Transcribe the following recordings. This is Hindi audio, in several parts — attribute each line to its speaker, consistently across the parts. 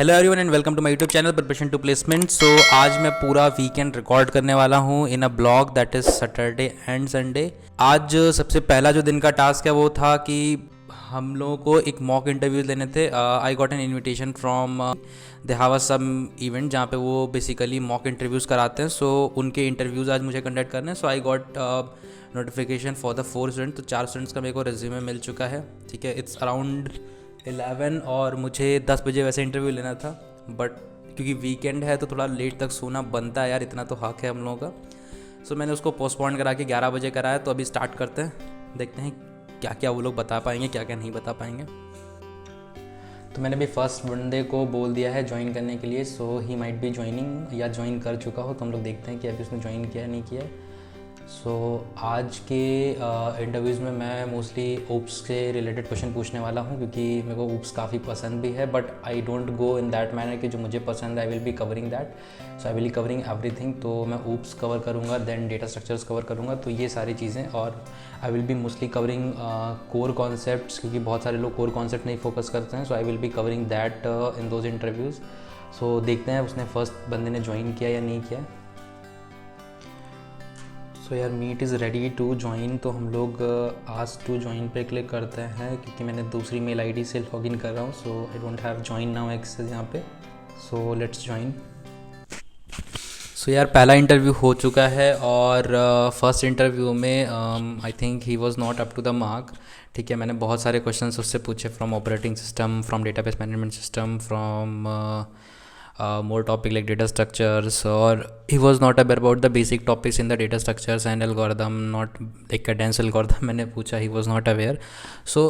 Speaker 1: Hello everyone and welcome to my YouTube channel preparation to placement. So आज मैं पूरा वीकेंड रिकॉर्ड करने वाला हूँ in a blog that is Saturday and Sunday. आज सबसे पहला जो दिन का टास्क है वो था कि हम लोगों को एक मॉक इंटरव्यूज लेने थे। I got an invitation from they have a some event जहाँ पे वो बेसिकली मॉक इंटरव्यूज़ कराते हैं। सो उनके इंटरव्यूज़ आज मुझे कंडक्ट करने हैं। So I got notification for the 4 student. तो 4 स्टूडेंट्स का मेरे को रिज्यूमे मिल चुका है। ठीक है, इट्स अराउंड 11 और मुझे 10 बजे वैसे इंटरव्यू लेना था, बट क्योंकि वीकेंड है तो थोड़ा लेट तक सोना बनता है यार, इतना तो हक है हम लोगों का। सो मैंने उसको पोस्टपोन करा के 11 बजे कराया। तो अभी स्टार्ट करते हैं, देखते हैं क्या क्या वो लोग बता पाएंगे, क्या क्या नहीं बता पाएंगे। तो मैंने भी फर्स्ट बंदे को बोल दिया है ज्वाइन करने के लिए। सो ही माइट बी ज्वाइनिंग या ज्वाइन कर चुका हो, तो हम लोग देखते हैं कि अभी उसने ज्वाइन किया नहीं किया। सो आज के इंटरव्यूज़ में मैं मोस्टली ओप्स से रिलेटेड क्वेश्चन पूछने वाला हूँ, क्योंकि मेरे को ओप्स काफ़ी पसंद भी है, but I don't go in that manner कि जो मुझे पसंद है आई will be covering that. So I will be covering everything. तो मैं ओप्स कवर करूँगा, देन डेटा स्ट्रक्चर्स कवर करूँगा, तो ये सारी चीज़ें। और आई will be mostly covering core concepts, क्योंकि बहुत सारे लोग कोर कॉन्सेप्ट नहीं फोकस करते हैं। So I will be covering that in those interviews. So देखते हैं उसने फर्स्ट बंदे ने ज्वाइन किया या नहीं किया। सो यार meet is ready to join. तो हम लोग आस्क टू ज्वाइन पे क्लिक करते हैं, क्योंकि मैंने दूसरी मेल आईडी से लॉगिन कर रहा हूँ। So I don't have join now access यहाँ पे। So let's join. सो यार पहला इंटरव्यू हो चुका है, और फर्स्ट इंटरव्यू में I think he was not up to the mark. ठीक है, मैंने बहुत सारे क्वेश्चंस उससे पूछे from operating system, from database management system, from more topic like data structures, or he was not aware about the basic topics in the data structures and algorithm, not like cadence algorithm मैंने पूछा, he was not aware. So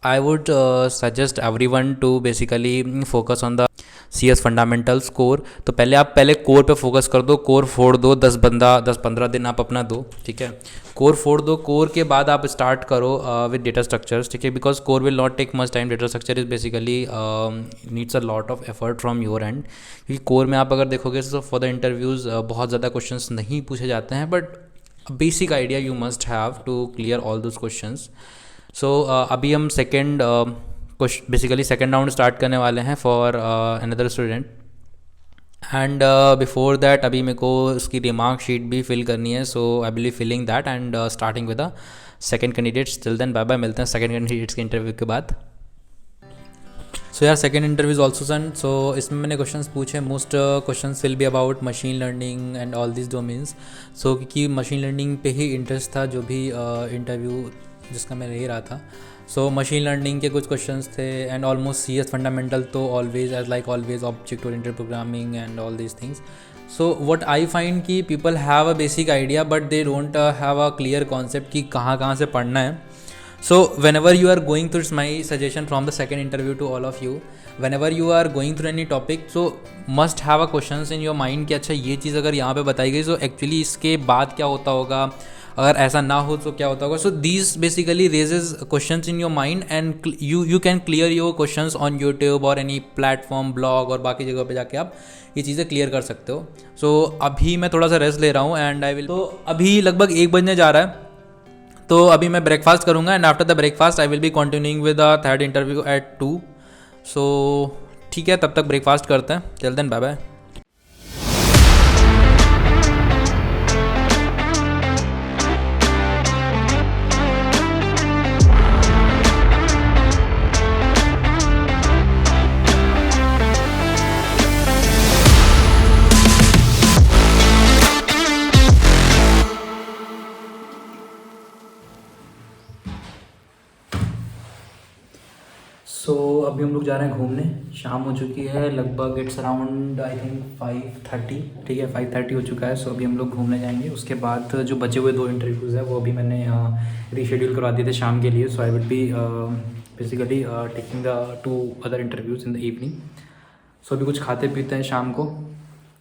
Speaker 1: I would suggest everyone to basically focus on the CS fundamentals core. तो आप पहले कोर पे फोकस कर दो, कोर फोड़ दो, 10-15 दिन आप अपना दो। ठीक है, कोर फोड़ दो, कोर के बाद आप स्टार्ट करो विद डेटा स्ट्रक्चर्स। ठीक है, because core will not take much time, data structure is basically needs a lot of effort from your end. क्योंकि कोर में आप अगर देखोगे तो फॉर द इंटरव्यूज़ बहुत ज़्यादा क्वेश्चंस नहीं पूछे जाते हैं, but basic idea you must have to clear all those questions. So अभी हम बेसिकली सेकेंड राउंड स्टार्ट करने वाले हैं for another student. And before that अभी मेरे को उसकी रिमार्क शीट भी फिल करनी है। So I will be filling that and starting with the second candidates. Till then bye bye, मिलते हैं सेकेंड कैंडिडेट्स के इंटरव्यू के बाद। सो यार second interviews also soon. So इसमें मैंने क्वेश्चंस पूछे, most questions will be about machine learning and all this domains. So क्योंकि मशीन लर्निंग पे ही इंटरेस्ट था, जो भी इंटरव्यू जिसका मैं ले रहा था। सो मशीन लर्निंग के कुछ क्वेश्चंस थे, एंड ऑलमोस्ट CS फंडामेंटल, तो always as like always object oriented programming and all these things. So what I find कि people have a basic idea, but they don't have a clear concept कि कहाँ से पढ़ना है। So whenever you are going through, it's my suggestion from the second interview to all of you, whenever you are going through any topic, so must have a questions in your mind कि अच्छा ये चीज़ अगर यहाँ पे बताई गई तो एक्चुअली इसके बाद क्या होता होगा, अगर ऐसा ना हो तो क्या होता होगा। So this basically raises questions in your mind, and you can clear your questions on YouTube और एनी प्लेटफॉर्म, ब्लॉग और बाकी जगह पे जाके आप ये चीज़ें क्लियर कर सकते हो। सो अभी मैं थोड़ा सा रेस्ट ले रहा हूँ, एंड आई विल, तो अभी लगभग 1 बजने जा रहा है, तो अभी मैं ब्रेकफास्ट करूँगा, and after the breakfast I will be continuing with the third interview at 2। So ठीक है, तब तक ब्रेकफास्ट करते हैं। Till then bye bye. So अभी हम लोग जा रहे हैं घूमने। शाम हो चुकी है लगभग, इट्स अराउंड आई थिंक 5:30। ठीक है, 5:30 हो चुका है। सो अभी हम लोग घूमने जाएंगे। उसके बाद जो बचे हुए 2 इंटरव्यूज़ हैं वो अभी मैंने रीशेड्यूल करवा दिए थे शाम के लिए। So I will be basically taking the 2 other interviews in the evening. So अभी कुछ खाते पीते हैं शाम को,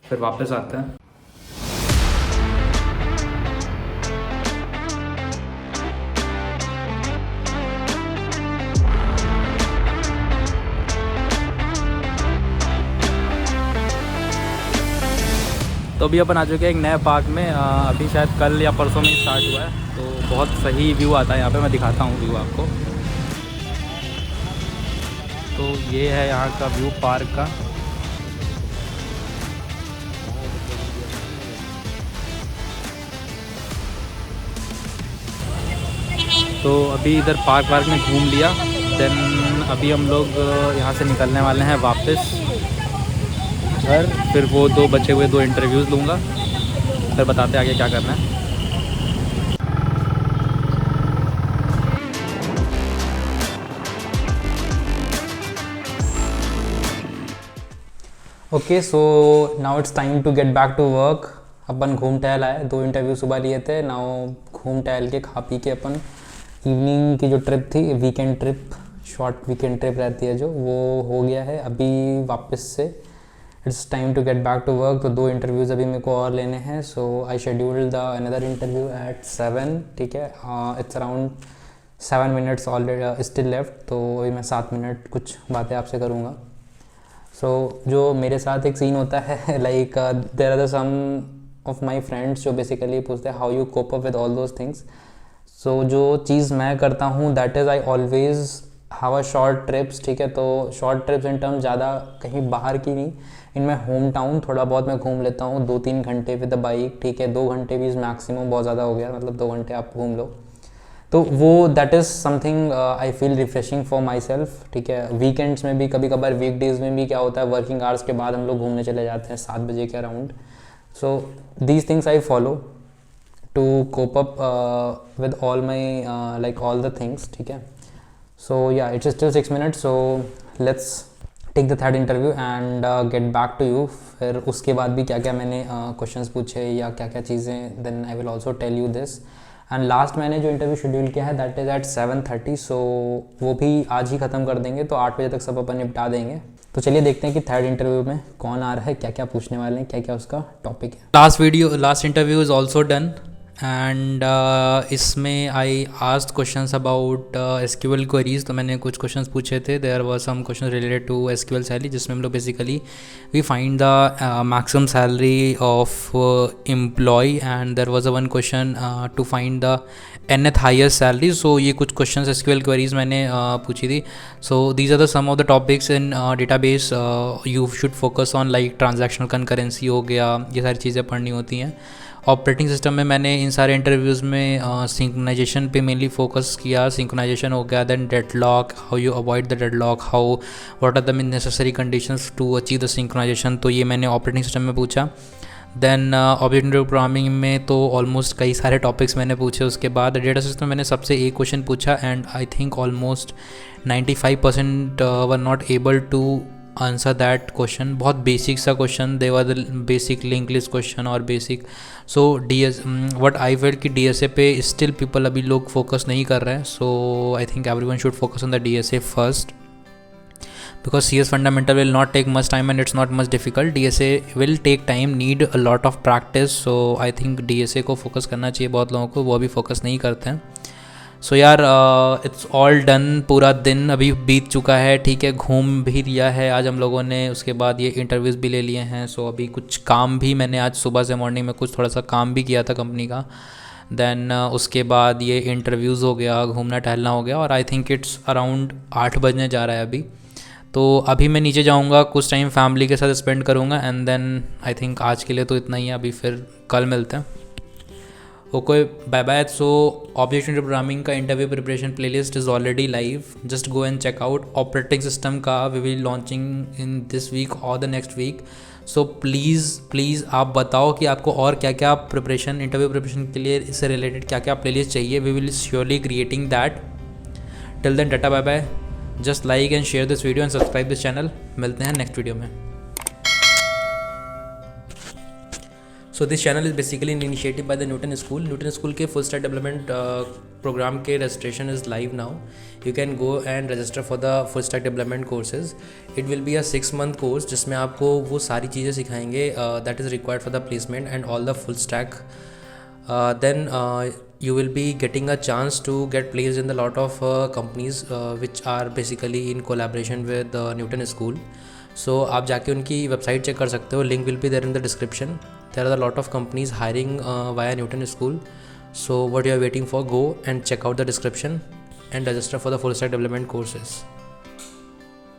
Speaker 1: फिर वापस आते हैं। तो अभी अपन आ चुके हैं एक नए पार्क में। अभी शायद कल या परसों में ही स्टार्ट हुआ है, तो बहुत सही व्यू आता है यहाँ पे। मैं दिखाता हूँ व्यू आपको। तो ये है यहाँ का व्यू पार्क का। तो अभी इधर पार्क में घूम लिया, देन अभी हम लोग यहाँ से निकलने वाले हैं वापस घर। फिर वो 2 बचे हुए 2 इंटरव्यूज़ लूँगा, फिर बताते आगे क्या करना है। Okay, so now it's time to get back to work. अपन घूम टहल आए, 2 इंटरव्यू सुबह लिए थे। नाउ घूम टहल के खा पी के अपन इवनिंग की जो ट्रिप थी, weekend trip, short weekend trip रहती है जो, वो हो गया है। अभी वापस से it's time to get back to work. तो 2 इंटरव्यूज़ अभी मेरे को और लेने हैं। So I scheduled the another interview at 7, ठीक है। It's around 7 minutes already still left. तो अभी मैं 7 मिनट कुछ बातें आपसे करूँगा। सो जो मेरे साथ एक सीन होता है, like there are some of my friends जो बेसिकली पूछते हैं how you cope up with all those things. So जो चीज़ मैं करता हूँ that is I always have a short trips, ठीक है। तो शॉर्ट ट्रिप्स इन टर्म ज़्यादा कहीं बाहर की नहीं, इन माई होम टाउन थोड़ा बहुत मैं घूम लेता हूँ 2-3 घंटे विद द बाइक, ठीक है। 2 घंटे भी मैक्सिमम बहुत ज़्यादा हो गया, मतलब 2 घंटे आप घूम लो। तो वो that is something I feel refreshing for my self, ठीक है। वीकेंड्स में भी, कभी कभार वीकडेज़ में भी क्या होता है, वर्किंग आवर्स के बाद हम लोग घूमने चले जाते हैं 7 बजे के around. So these things I follow to cope up with all my like all the things, ठीक है। So yeah it's still 6 minutes, so let's take the third interview and get back to you. फिर उसके बाद भी क्या क्या मैंने क्वेश्चंस पूछे या क्या क्या चीज़ें, then I will also tell you this. And last मैंने जो इंटरव्यू शेड्यूल किया है दैट इज़ एट 7:30, सो वो भी आज ही ख़त्म कर देंगे। तो 8 बजे तक सब अपन निपटा देंगे। तो चलिए देखते हैं कि थर्ड इंटरव्यू में कौन आ रहा है, क्या क्या पूछने वाले हैं, क्या क्या उसका टॉपिक है। Last interview is also done and इसमें I asked questions about SQL queries. तो मैंने कुछ क्वेश्चंस पूछे थे। There were some question related to SQL salary, जिसमें हम लोग basically we find the maximum salary of employ and there was a one question to find the nth highest salary. So ये कुछ क्वेश्चंस एसक्यूएल क्वेरीज मैंने पूछी थी। So these are the some of the topics in database you should focus on, like transactional concurrency हो गया, ये सारी चीज़ें पढ़नी होती हैं। ऑपरेटिंग सिस्टम में मैंने इन सारे इंटरव्यूज़ में सिंक्रोनाइजेशन पे मेनली फोकस किया। सिंक्रोनाइजेशन हो गया, then deadlock, how you avoid the deadlock, how what are the necessary conditions to achieve the synchronization. तो ये मैंने ऑपरेटिंग सिस्टम में पूछा। देन ऑब्जेक्ट ओरिएंटेड प्रोग्रामिंग में तो ऑलमोस्ट कई सारे टॉपिक्स मैंने पूछे। उसके बाद डेटा सिस्टम मैंने सबसे एक क्वेश्चन पूछा and I think almost 95% were not able to answer that question. बहुत बेसिक सा question, they were the basic link list question और basic. So what I felt कि डीएसए पे स्टिल पीपल अभी लोग फोकस नहीं कर रहे हैं। So I think everyone should focus on the DSA first, because CS fundamental will not take much time and it's not much difficult. DSA will take time, need a lot of practice. So I think DSA को focus करना चाहिए बहुत लोगों को, वो अभी focus नहीं करते हैं। सो यार इट्स ऑल डन, पूरा दिन अभी बीत चुका है, ठीक है। घूम भी लिया है आज हम लोगों ने, उसके बाद ये इंटरव्यूज़ भी ले लिए हैं। सो अभी कुछ काम भी मैंने आज सुबह से मॉर्निंग में कुछ थोड़ा सा काम भी किया था कंपनी का। देन उसके बाद ये इंटरव्यूज़ हो गया, घूमना टहलना हो गया, और आई थिंक इट्स अराउंड 8 बजने जा रहा है अभी। तो अभी मैं नीचे जाऊंगा, कुछ टाइम फैमिली के साथ स्पेंड करूंगा एंड देन आई थिंक आज के लिए तो इतना ही है। अभी फिर कल मिलते हैं। Okay, bye bye. So object oriented programming का interview preparation playlist is already live, just go and check out. Operating system का we will launching in this week और the next week. So please आप बताओ कि आपको और क्या क्या प्रिपरेशन, इंटरव्यू प्रिपरेशन के लिए इससे रिलेटेड क्या क्या प्लेलिस्ट चाहिए। We will surely creating that. Till then tata bye bye. Just like and share this video and subscribe this channel. मिलते हैं नेक्स्ट वीडियो में। So this channel is basically in initiative by the Newton School. Newton School के फुल स्टैक डेवलपमेंट प्रोग्राम के registration is live now. You can go and register for the full stack development courses. It will be a 6 month course जिसमें आपको वो सारी चीज़ें सिखाएंगे that is required for the placement and all the full stack. Then you will be getting a chance to get placed in the lot of companies which are basically in collaboration with Newton School. So आप जाके उनकी वेबसाइट चेक कर सकते हो, link will be there in the description. There are a lot of companies hiring via Newton School. So what you are waiting for, go and check out the description and register for the full stack development courses.